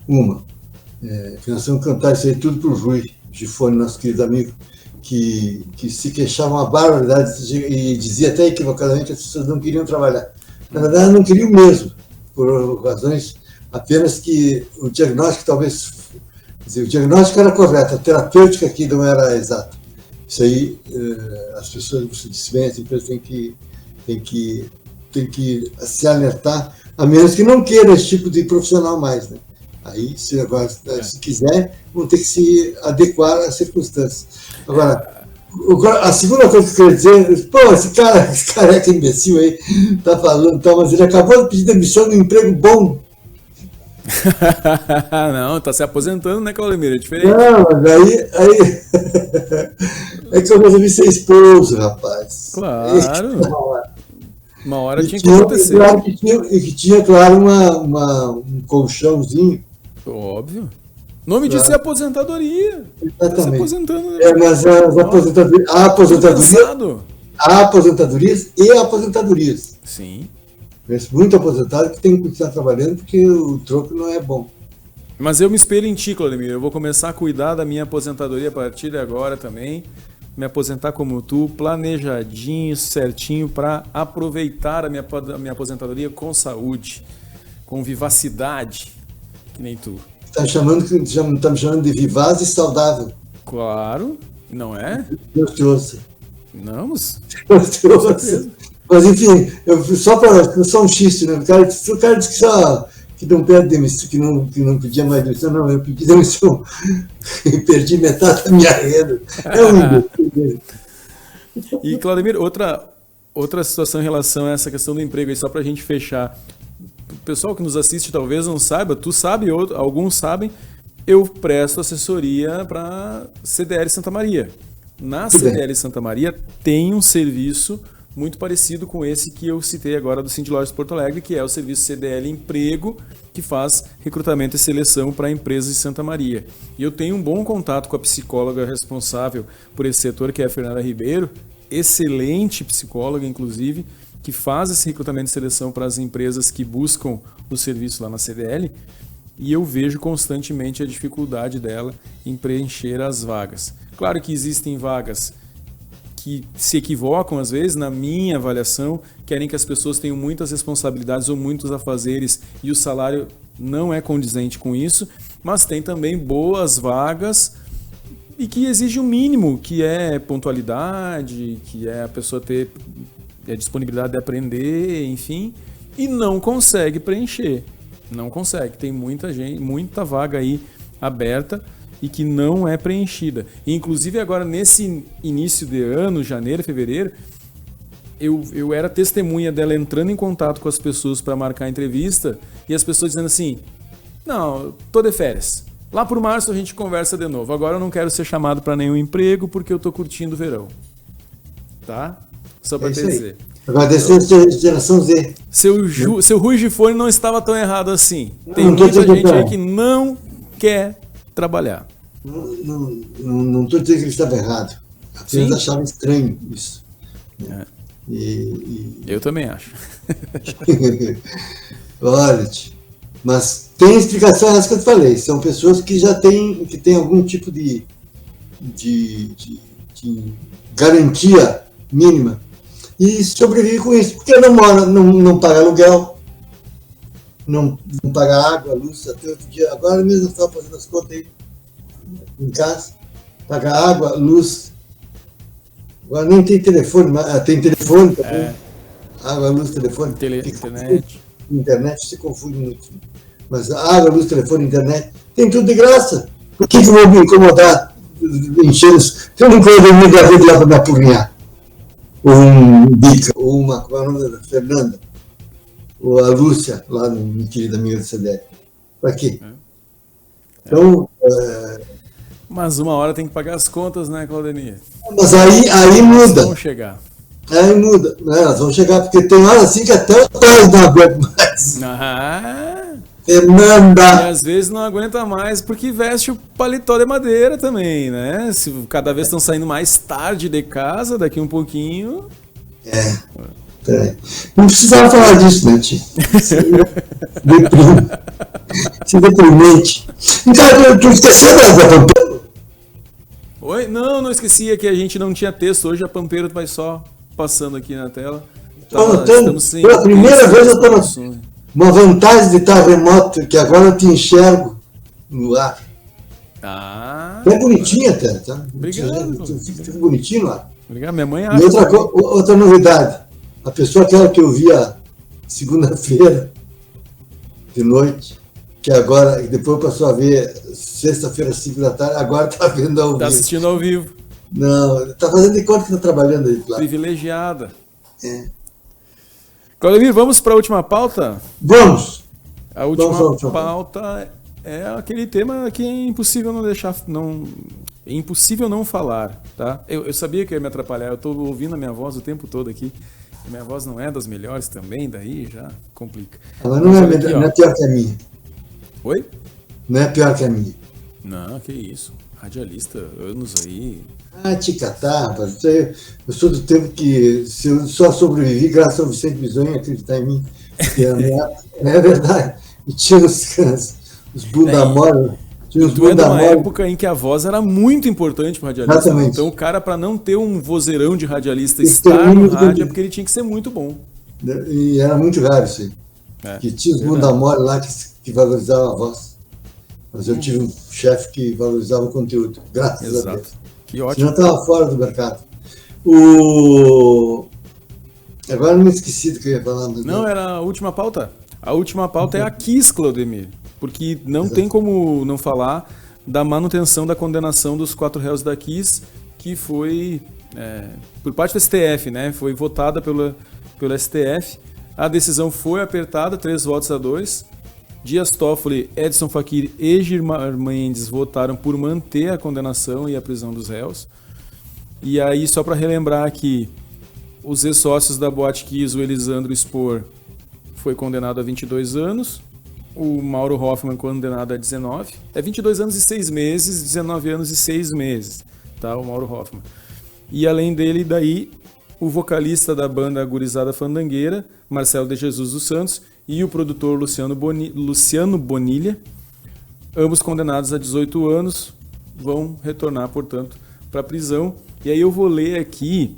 Uma, nós vamos cantar isso aí tudo para o Rui Gifone, nosso querido amigo, que se queixava uma barbaridade e dizia até equivocadamente que as pessoas não queriam trabalhar. Na verdade, não queriam mesmo, por razões apenas que o diagnóstico talvez... Quer dizer, o diagnóstico era correto, a terapêutica aqui não era exata. Isso aí, as pessoas, você disse bem, as empresas têm que se alertar, a menos que não queira esse tipo de profissional mais, né? Aí, se quiser, vão ter que se adequar às circunstâncias. Agora, a segunda coisa que eu queria dizer, pô, esse careca imbecil aí, tá falando, mas ele acabou de pedir demissão de um emprego bom. Não, tá se aposentando, né, Claudemir? É diferente. Não, mas aí é que eu resolvi ser esposo, rapaz. Claro. Uma hora tinha que acontecer. E que tinha, claro, um colchãozinho. Óbvio. O nome disso é aposentadoria. Exatamente. Tá se aposentando. Mas há aposentadorias e aposentadorias. Sim. Conheço muito aposentado que tem que continuar trabalhando porque o troco não é bom. Mas eu me espelho em ti, Claudemir. Eu vou começar a cuidar da minha aposentadoria a partir de agora também. Me aposentar como tu, planejadinho, certinho, para aproveitar a minha aposentadoria com saúde, com vivacidade, que nem tu. Tá me chamando de vivaz e saudável. Claro, não é? Deus te ouça. Não, mas... Deus te ouça. Mas, enfim, só um xiste, né? O cara disse que não pede demissão, que não pedia mais demissão. Não, eu pedi demissão e perdi metade da minha renda. E, Claudemir, outra situação em relação a essa questão do emprego, aí, só para a gente fechar. O pessoal que nos assiste talvez não saiba, tu sabe, alguns sabem, eu presto assessoria para CDL Santa Maria. Na CDL Santa Maria tem um serviço muito parecido com esse que eu citei agora do Cindy Lojas Porto Alegre, que é o serviço CDL Emprego, que faz recrutamento e seleção para empresas de Santa Maria. E eu tenho um bom contato com a psicóloga responsável por esse setor, que é a Fernanda Ribeiro, excelente psicóloga, inclusive, que faz esse recrutamento e seleção para as empresas que buscam o serviço lá na CDL, e eu vejo constantemente a dificuldade dela em preencher as vagas. Claro que existem vagas que se equivocam, às vezes, na minha avaliação, querem que as pessoas tenham muitas responsabilidades ou muitos afazeres e o salário não é condizente com isso, mas tem também boas vagas e que exige o mínimo, que é pontualidade, que é a pessoa ter a disponibilidade de aprender, enfim, e não consegue preencher. Não consegue. Tem muita gente, muita vaga aí aberta e que não é preenchida. Inclusive agora nesse início de ano, janeiro, fevereiro, eu era testemunha dela entrando em contato com as pessoas para marcar a entrevista e as pessoas dizendo assim, não, tô de férias. Lá por março a gente conversa de novo. Agora eu não quero ser chamado para nenhum emprego porque eu tô curtindo o verão. Tá? Só para dizer. Agora desceu geração Z. Seu Rui Gifone não estava tão errado assim. Tem muita gente aí que não quer trabalhar. Não estou dizendo que ele estava errado. Apenas achava estranho isso. É. Eu também acho. Olha, mas tem explicação essa que eu te falei. São pessoas que já têm algum tipo de garantia mínima e sobrevive com isso, porque não paga aluguel, não paga água, luz, até outro dia. Agora mesmo eu estava fazendo as contas aí em casa, paga água, luz. Agora nem tem telefone, mas tem telefone também. Água, luz, telefone. Internet se confunde muito. Mas água, luz, telefone, internet, tem tudo de graça. Por que eu vou me incomodar enchendo? Se eu não quero dormir da vida lá para me apurrinhar. Ou um Bica, ou uma Fernanda, ou a Lúcia, lá no minha querida amiga do CDL. Para quê? Então. Mas uma hora tem que pagar as contas, né, Claudemir? Mas aí muda. Elas vão chegar. Aí muda. Elas vão chegar, porque tem horas assim que até os pais não aguentam mais. Fernanda! E às vezes não aguenta mais porque veste o paletó de madeira também, né? Se cada vez estão saindo mais tarde de casa, daqui um pouquinho. Não precisava falar disso, né, tio? Deprimente. Então, tu esqueceu da Pampeiro? Oi? Não esqueci, é que a gente não tinha texto. Hoje a Pampeiro vai só passando aqui na tela. Pela primeira vez eu estou uma vantagem de estar remoto, que agora eu te enxergo no ar. É bonitinho até, tá? Obrigado. Fica bonitinho lá. Obrigado, minha mãe acha. E outra novidade, a pessoa que eu via segunda-feira de noite, que agora, depois passou a ver sexta-feira, 5 da tarde, agora está vendo ao vivo. Está assistindo ao vivo. Não, está fazendo de conta que está trabalhando aí. Claro. Privilegiada. Claudemir, vamos para a última pauta? Vamos! A última pauta é aquele tema que é impossível é impossível não falar, tá? Eu sabia que ia me atrapalhar, eu estou ouvindo a minha voz o tempo todo aqui. A minha voz não é das melhores também, daí já complica. Ela não é pior que a minha. Oi? Não é pior que a minha. Não, que isso. Radialista, anos aí. Ticatá, rapaz. Eu sou do tempo que eu só sobrevivi graças ao Vicente Bisonho e acreditar em mim. É verdade. E tinha os bunda mole. Tu é de uma época em que a voz era muito importante para o radialista. Exatamente. Então o cara, para não ter um vozeirão de radialista estar no rádio, é porque ele tinha que ser muito bom. E era muito raro isso aí. Que tinha os bunda mole lá que valorizavam a voz. Mas eu tive um chefe que valorizava o conteúdo, graças a Deus. Que ótimo. Já estava fora do mercado. Agora não me esqueci do que eu ia falar. Não, era a última pauta. A última pauta é a Kiss, Claudemir. Porque não tem como não falar da manutenção da condenação dos 4 réus da Kiss, que foi, por parte do STF, né? Foi votada pelo STF. A decisão foi apertada, 3-2. Dias Toffoli, Edson Fachin e Gilmar Mendes votaram por manter a condenação e a prisão dos réus. E aí, só para relembrar aqui, os ex-sócios da Boate Kiss, o Elisandro Spor, foi condenado a 22 anos. O Mauro Hoffman condenado a 19. É 22 anos e 6 meses, 19 anos e 6 meses, tá? O Mauro Hoffman. E além dele, daí, o vocalista da banda Gurizada Fandangueira, Marcelo de Jesus dos Santos, e o produtor Luciano Bonilha, ambos condenados a 18 anos, vão retornar, portanto, para a prisão. E aí eu vou ler aqui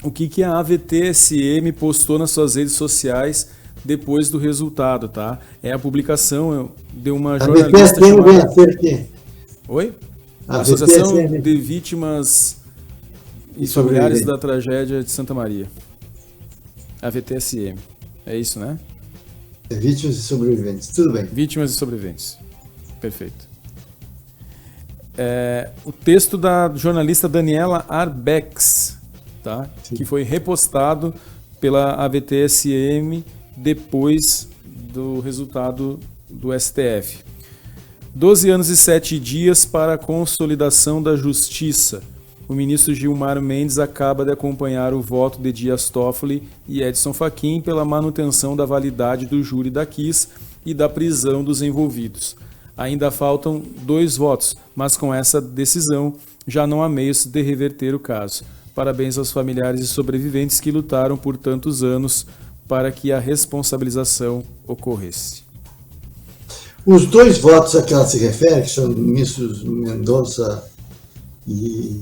o que a AVTSM postou nas suas redes sociais depois do resultado, tá? É a publicação de uma jornalista chamada... Oi? Associação de Vítimas e Familiares da Tragédia de Santa Maria. AVTSM. É isso, né? Vítimas e sobreviventes, tudo bem. Vítimas e sobreviventes. Perfeito. O texto da jornalista Daniela Arbex, tá? Que foi repostado pela AVTSM depois do resultado do STF. 12 anos e 7 dias para a consolidação da justiça. O ministro Gilmar Mendes acaba de acompanhar o voto de Dias Toffoli e Edson Fachin pela manutenção da validade do júri da Kiss e da prisão dos envolvidos. Ainda faltam 2 votos, mas com essa decisão já não há meios de reverter o caso. Parabéns aos familiares e sobreviventes que lutaram por tantos anos para que a responsabilização ocorresse. Os 2 votos a que ela se refere, que são ministros Mendonça e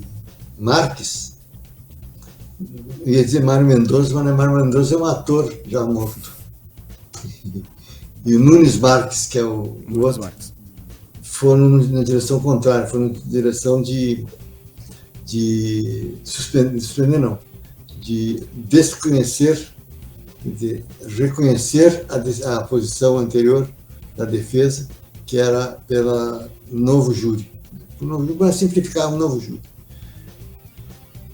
Marques, eu ia dizer Mário Mendonça, mas Mário Mendonça é um ator já morto. E o Nunes Marques, que é o outro, foram na direção contrária, foram na direção de suspender não, de desconhecer, de reconhecer a posição anterior da defesa, que era pela novo júri. Para simplificar, um novo júri.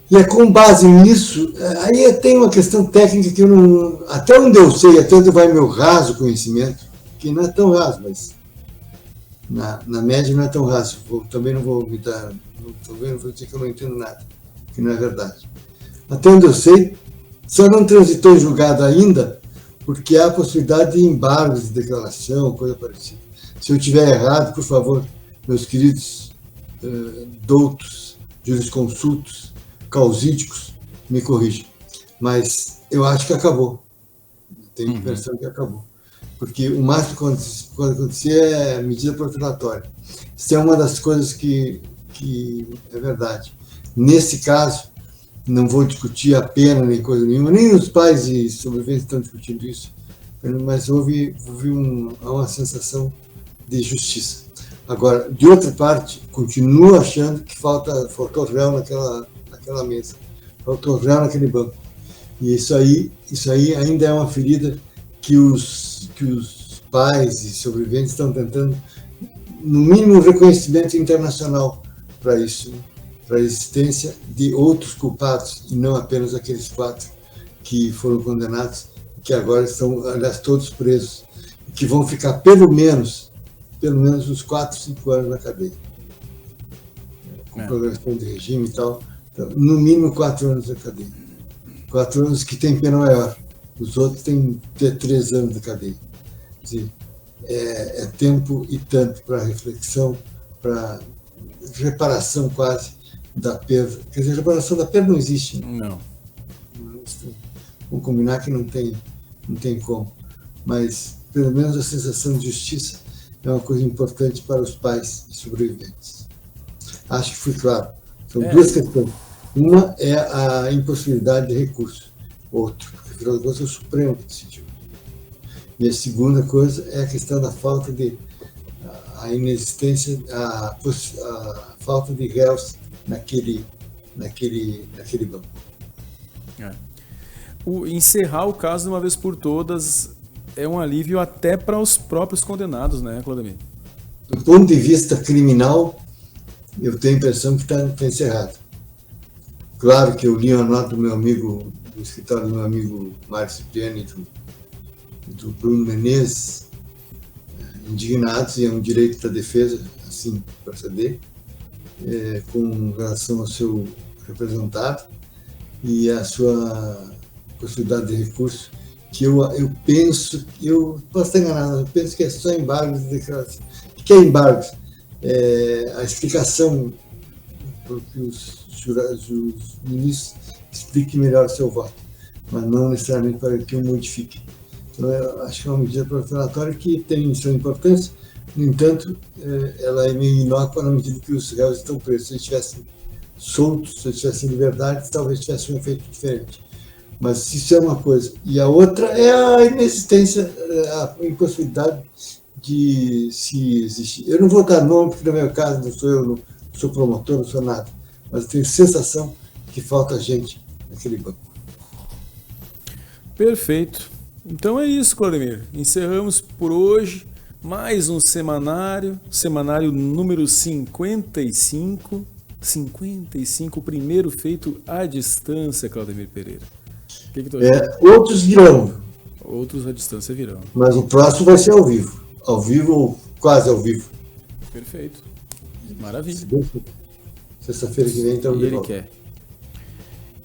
E é com base nisso, aí tem uma questão técnica que eu não... Até onde eu sei, até onde vai meu raso conhecimento, que não é tão raso, mas na média não é tão raso. Também não vou me dar... Não vou dizer que eu não entendo nada, que não é verdade. Até onde eu sei, só não transitou em julgado ainda, porque há a possibilidade de embargos de declaração, coisa parecida. Se eu estiver errado, por favor, meus queridos doutos, jurisconsultos, causídicos, me corrijam. Mas eu acho que acabou. Tenho a impressão que acabou. Porque o máximo que pode acontecer é medida protelatória. Isso é uma das coisas que é verdade. Nesse caso, não vou discutir a pena nem coisa nenhuma, nem os pais e sobreviventes estão discutindo isso, mas houve uma sensação de justiça. Agora, de outra parte, continuo achando que faltou réu naquela mesa, faltou réu naquele banco. E isso aí ainda é uma ferida que os pais e sobreviventes estão tentando, no mínimo, um reconhecimento internacional para isso, para a existência de outros culpados, e não apenas aqueles 4 que foram condenados, que agora estão, aliás, todos presos, que vão ficar pelo menos uns 4, 5 anos na cadeia, com progressão de regime e tal. Então, no mínimo 4 anos na cadeia. 4 anos que tem pena maior. Os outros têm 3 anos de cadeia. Quer dizer, é tempo e tanto para reflexão, para reparação quase da perda. Quer dizer, a reparação da perda não existe. Não. Vamos combinar que não tem como. Mas, pelo menos, a sensação de justiça é uma coisa importante para os pais e sobreviventes. Acho que fui claro. São 2 questões. Uma é a impossibilidade de recurso. Outra, porque, afinal de contas, é o Supremo que decidiu. E a segunda coisa é a questão da falta de... a inexistência, a falta de réus naquele banco. Encerrar o caso de uma vez por todas é um alívio até para os próprios condenados, né, Claudemir? Do ponto de vista criminal, eu tenho a impressão que está encerrado. Claro que eu li uma nota do meu amigo, do escritório do meu amigo Mário Cipriani e do Bruno Menezes, indignados, e é um direito da defesa, assim, proceder, com relação ao seu representado. e a sua possibilidade de recurso, que eu penso, eu posso estar enganado, eu penso que é só embargos de declaração. O que é embargos? A explicação para que os ministros expliquem melhor o seu voto, mas não necessariamente para que o modifique. Então, eu acho que é uma medida protelatória que tem sua importância, no entanto, ela é meio inócua na medida que os réus estão presos. Se eles estivessem soltos, se eles estivessem em liberdade, talvez tivesse um efeito diferente. Mas isso é uma coisa. E a outra é a inexistência, a impossibilidade de se existir. Eu não vou dar nome, porque no meu caso não sou eu, não sou promotor, não sou nada. Mas eu tenho sensação que falta gente naquele banco. Perfeito. Então é isso, Claudemir. Encerramos por hoje mais um semanário número 55. 55, o primeiro feito à distância, Claudemir Pereira. O que tu acha? Outros virão. Outros à distância virão. Mas o próximo vai ser ao vivo. Ao vivo ou quase ao vivo. Perfeito. Maravilha. Sexta-feira que vem, então, ele quer.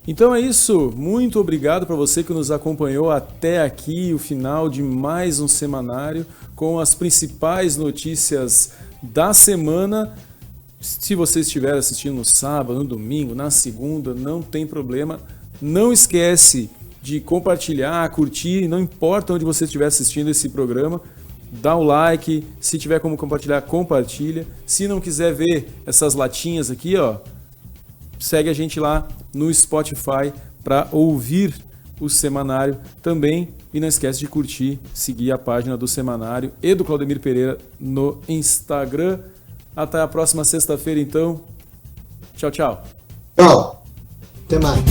Então é isso. Muito obrigado para você que nos acompanhou até aqui, o final de mais um semanário com as principais notícias da semana. Se você estiver assistindo no sábado, no domingo, na segunda, não tem problema. Não esquece de compartilhar, curtir, não importa onde você estiver assistindo esse programa. Dá o like, se tiver como compartilhar, compartilha. Se não quiser ver essas latinhas aqui, ó, segue a gente lá no Spotify para ouvir o semanário também. E não esquece de curtir, seguir a página do semanário e do Claudemir Pereira no Instagram. Até a próxima sexta-feira, então. Tchau, tchau. Tchau. Até mais.